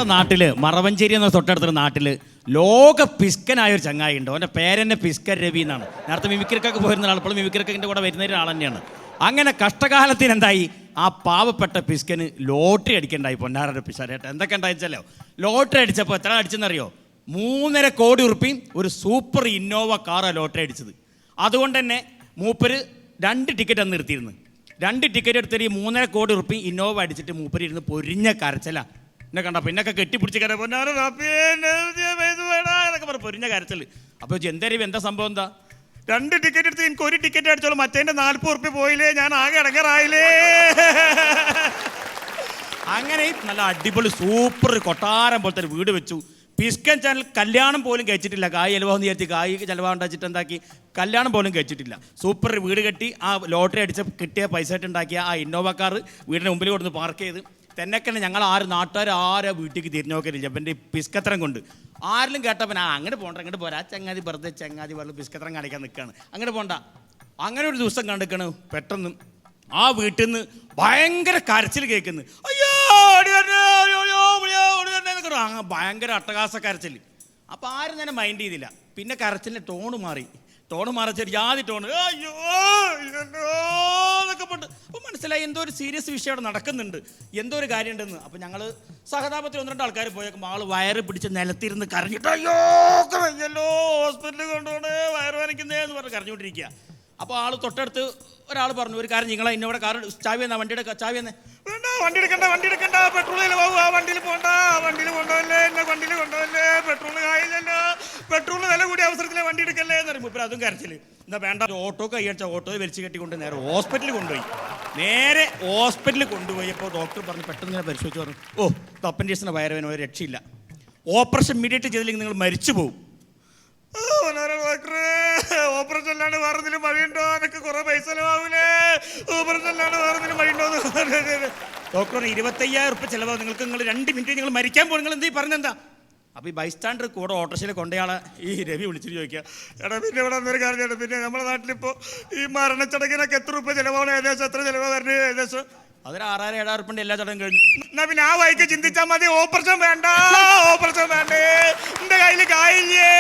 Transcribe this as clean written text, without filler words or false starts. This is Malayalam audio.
നമ്മുടെ നാട്ടിൽ മറവഞ്ചേരി എന്ന തൊട്ടടുത്തൊരു നാട്ടിൽ ലോക പിസ്കനായ ഒരു ചങ്ങായി ഉണ്ട്. അവൻ്റെ പേരെന്നെ പിസ്കൻ രവി എന്നാണ്. നേരത്തെ മിമിക്രിക്കൊക്കെ പോയിരുന്ന ആൾ ഇപ്പോൾ മിമിക്രിക്കിൻ്റെ കൂടെ വരുന്ന ഒരാൾ തന്നെയാണ്. അങ്ങനെ കഷ്ടകാലത്തിന് എന്തായി, ആ പാവപ്പെട്ട പിസ്കന് ലോട്ടറി അടിക്കണ്ടായി. പൊന്നാറ പിശാരേട്ട എന്തൊക്കെ ഉണ്ടായിച്ചല്ലോ. ലോട്ടറി അടിച്ചപ്പോൾ എത്ര അടിച്ചെന്നറിയോ? 3.5 കോടി ഉറുപ്പിയും ഒരു സൂപ്പർ ഇന്നോവ കാറാണ് ലോട്ടറി അടിച്ചത്. അതുകൊണ്ട് തന്നെ മൂപ്പര് 2 ടിക്കറ്റ് അന്ന് നിർത്തിയിരുന്നു. 2 ടിക്കറ്റ് എടുത്തിട്ട് 3.5 കോടി ഉറുപ്പിയും ഇന്നോവ അടിച്ചിട്ട് മൂപ്പര് ഇരുന്ന് പൊരിഞ്ഞ കരച്ചല. എന്നെ കണ്ട പിന്നൊക്കെ കെട്ടിപ്പിടിച്ച് കര എന്നൊക്കെ പറഞ്ഞു പൊരിഞ്ഞ കരച്ചൽ. അപ്പോൾ എന്തായാലും എന്താ സംഭവം? എന്താ 2 ടിക്കറ്റ് എടുത്ത് എനിക്ക് 1 ടിക്കറ്റ് അടിച്ചോളൂ, മറ്റേൻ്റെ 40 ഉറുപ്പിക പോയില്ലേ, ഞാൻ ആകെ ഇടങ്ങറായില്ലേ. അങ്ങനെ നല്ല അടിപൊളി സൂപ്പർ കൊട്ടാരം പോലത്തെ ഒരു വീട് വെച്ചു. പിസ്കൻ ചാനൽ കല്യാണം പോലും കഴിച്ചിട്ടില്ല. കായ് ചിലവാന്ന് വിചാരിച്ച് കായ് ചിലവാണ്ടാച്ചിട്ട് എന്താക്കി, കല്യാണം പോലും കഴിച്ചിട്ടില്ല. സൂപ്പർ വീട് കെട്ടി ആ ലോട്ടറി അടിച്ച് കിട്ടിയ പൈസ ഉണ്ടാക്കിയ ആ ഇന്നോവ കാർ വീടിൻ്റെ മുമ്പിൽ കൊടുത്ത് പാർക്ക് ചെയ്ത് തന്നെ ഞങ്ങൾ നാട്ടുകാർ ആരും വീട്ടിലേക്ക് തിരിഞ്ഞു നോക്കലില്ല. എൻ്റെ പിസ്കത്തരം കൊണ്ട് ആരിലും കേട്ടപ്പൻ അങ്ങോട്ട് പോകണ്ട, അങ്ങോട്ട് പോരാ, ചങ്ങാതി വെറുതെ ചങ്ങാതി വെറുതെ പിസ്കത്തരം കാണിക്കാൻ നിൽക്കുകയാണ്, അങ്ങോട്ട് പോകണ്ട. അങ്ങനെ ഒരു ദിവസം കണ്ടിരിക്കണ്, പെട്ടെന്ന് ആ വീട്ടിൽ നിന്ന് ഭയങ്കര കരച്ചിൽ കേൾക്കുന്നു. അയ്യോ ഭയങ്കര അട്ടഹാസ കരച്ചിൽ. അപ്പോൾ ആരും തന്നെ മൈൻഡ് ചെയ്തില്ല. പിന്നെ കരച്ചിലിൻ്റെ ടോണ് മാറി ജാതി ടോണ്, അയ്യോ എന്നൊക്കെ പെട്ട്. അപ്പോൾ മനസ്സിലായി എന്തോ ഒരു സീരിയസ് വിഷയം അവിടെ നടക്കുന്നുണ്ട്, എന്തോ ഒരു കാര്യം ഉണ്ടെന്ന്. അപ്പോൾ ഞങ്ങൾ സഹതാപത്തിൽ 1-2 ആൾക്കാർ പോയേക്കുമ്പോൾ ആൾ വയറ് പിടിച്ച് നിലത്തിരുന്ന് കരഞ്ഞിട്ട് അയ്യോ കയ്യല്ലോ ഹോസ്പിറ്റലിൽ കൊണ്ടുപോകണേ വയറ് വരയ്ക്കുന്നേ എന്ന് പറഞ്ഞ് കരഞ്ഞുകൊണ്ടിരിക്കുക. അപ്പോൾ ആൾ തൊട്ടടുത്ത് ഒരാൾ പറഞ്ഞു, ഒരു കാര്യം നിങ്ങളെ ഇന്നോടെ കാർ ചാവി എന്നാ, വണ്ടിയുടെ ചാവി എന്നേ. വേണ്ട, വണ്ടി എടുക്കണ്ട, പെട്രോളിൽ പോകുക, വണ്ടിയിൽ കൊണ്ടുപോകല്ലേ, എന്നെ വണ്ടിയിൽ കൊണ്ടുപോകല്ലേ, പെട്രോൾ കായില്ലല്ലോ, പെട്രോൾ വില കൂടിയ അവസരത്തിൽ വണ്ടി എടുക്കല്ലേ എന്ന് പറയുമ്പോൾ ഇപ്പം അതും കരച്ചില്. എന്താ വേണ്ട, ഓട്ടോ കൈയടിച്ച ഓട്ടോയെ വലിച്ചു കെട്ടിക്കൊണ്ട് നേരെ ഹോസ്പിറ്റലിൽ കൊണ്ടുപോയപ്പോൾ ഡോക്ടർ പറഞ്ഞു, പെട്ടെന്ന് ഇങ്ങനെ പരിശോധിച്ച് പറഞ്ഞു, ഓ അപ്പൻഡിക്സിൻ്റെ വയറുവേന ഒരു രക്ഷയില്ല, ഓപ്പറേഷൻ ഇമ്മീഡിയറ്റ് ചെയ്തില്ലെങ്കിൽ നിങ്ങൾ മരിച്ചു പോകും. ഓപ്പറേഷൻ അല്ലാണ്ട് വേറെന്തെങ്കിലും വഴിയുണ്ടോ, എനിക്ക് കുറെ പൈസ ചിലവാകൂലേ, ഓപ്പറേഷൻ അല്ലാണ്ട് വേറെന്തെങ്കിലും വഴിയുണ്ടോ? ഡോക്ടർ 25,000 ഉറുപ്പിക ചിലവാകും നിങ്ങൾക്ക്, നിങ്ങൾ 2 മിനിറ്റ് നിങ്ങൾ മരിക്കാൻ പോകും, നിങ്ങൾ എന്ത് പറഞ്ഞെന്താ? അപ്പോൾ ഈ ബൈസ്റ്റാൻഡർ കൂടെ ഓട്ടോറിക്ഷയിൽ കൊണ്ടയാളെ ഈ രവി വിളിച്ചിട്ട് ചോദിക്കുക, എടാ പിന്നെ ഇവിടെ വന്നൊരു കാര്യം ചേട്ടാ, പിന്നെ നമ്മുടെ നാട്ടിലിപ്പോൾ ഈ മരണച്ചടങ്ങിനൊക്കെ എത്ര രൂപ ചിലവാണ്, ഏകദേശം എത്ര ചിലവാണ് വരുന്നത്? ഏകദേശം അതൊരു 6,000-7,000 ഉറുപ്പിൻ്റെ എല്ലാ ചടങ്ങും കഴിഞ്ഞു. എന്നാൽ പിന്നെ ആ വഴിക്ക് ചിന്തിച്ചാൽ മതി, ഓപ്പറേഷൻ വേണ്ടേ, എൻ്റെ കയ്യിൽ കായില്ലേ.